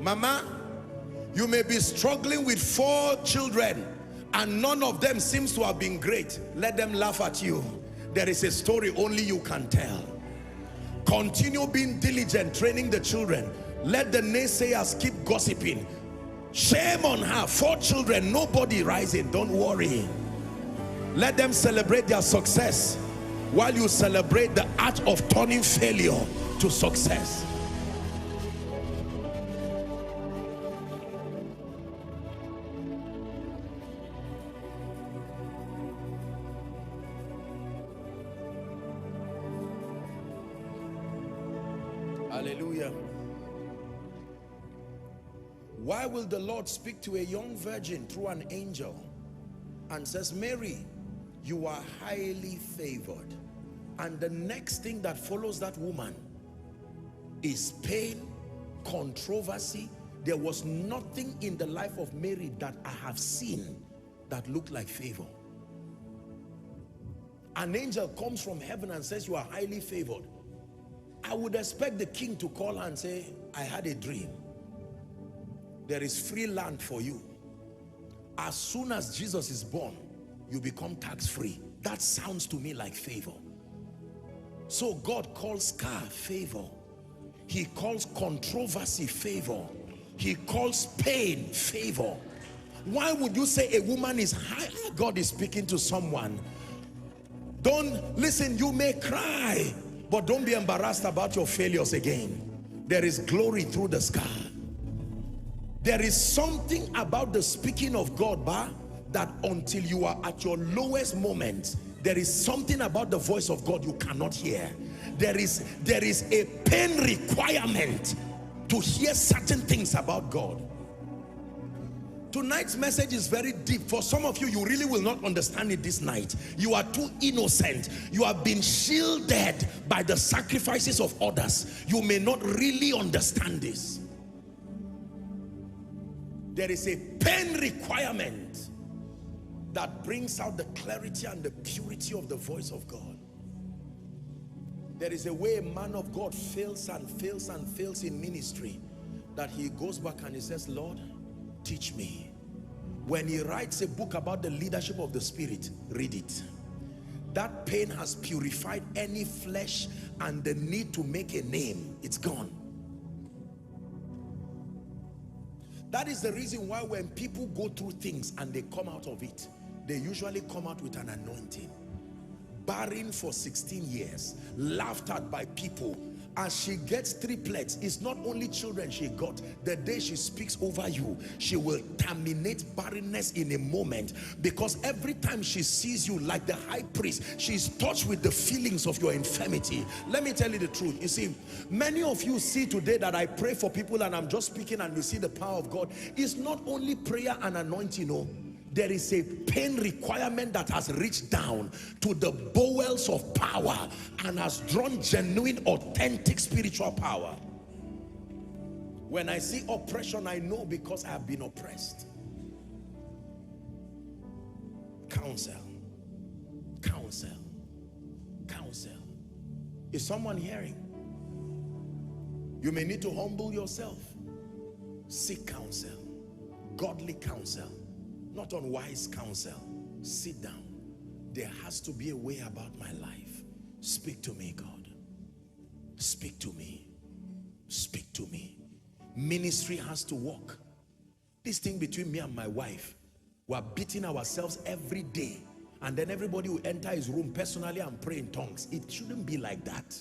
Mama, you may be struggling with 4 children and none of them seems to have been great. Let them laugh at you. There is a story only you can tell. Continue being diligent, training the children. Let the naysayers keep gossiping. Shame on her. 4 children, nobody rising. Don't worry. Let them celebrate their success while you celebrate the art of turning failure to success. Hallelujah. Why will the Lord speak to a young virgin through an angel and says, Mary, you are highly favored? And the next thing that follows that woman is pain, controversy. There was nothing in the life of Mary that I have seen that looked like favor. An angel comes from heaven and says, you are highly favored. I would expect the king to call her and say, I had a dream. There is free land for you. As soon as Jesus is born, you become tax-free. That sounds to me like favor. So God calls scar favor. He calls controversy favor. He calls pain favor. Why would you say a woman is high? God is speaking to someone. Don't listen, you may cry, but don't be embarrassed about your failures again. There is glory through the scar. There is something about the speaking of God, that until you are at your lowest moment, there is something about the voice of God you cannot hear. There is a pain requirement to hear certain things about God. Tonight's message is very deep. For some of you, you really will not understand it this night. You are too innocent. You have been shielded by the sacrifices of others. You may not really understand this. There is a pain requirement that brings out the clarity and the purity of the voice of God. There is a way a man of God fails and fails and fails in ministry, that he goes back and he says, Lord, teach me. When he writes a book about the leadership of the Spirit, read it. That pain has purified any flesh and the need to make a name. It's gone. That is the reason why when people go through things and they come out of it, they usually come out with an anointing. Barren for 16 years, laughed at by people. As she gets triplets, it's not only children she got. The day she speaks over you, she will terminate barrenness in a moment, because every time she sees you like the high priest, she's touched with the feelings of your infirmity. Let me tell you the truth. You see, many of you see today that I pray for people and I'm just speaking and you see the power of God. It's not only prayer and anointing, no. There is a pain requirement that has reached down to the bowels of power and has drawn genuine, authentic spiritual power. When I see oppression, I know because I have been oppressed. Counsel, counsel, counsel. Is someone hearing? You may need to humble yourself. Seek counsel, godly counsel. Not unwise counsel. Sit down. There has to be a way about my life. Speak to me, God. Speak to me. Speak to me. Ministry has to work. This thing between me and my wife, we're beating ourselves every day. And then everybody will enter his room personally and pray in tongues. It shouldn't be like that.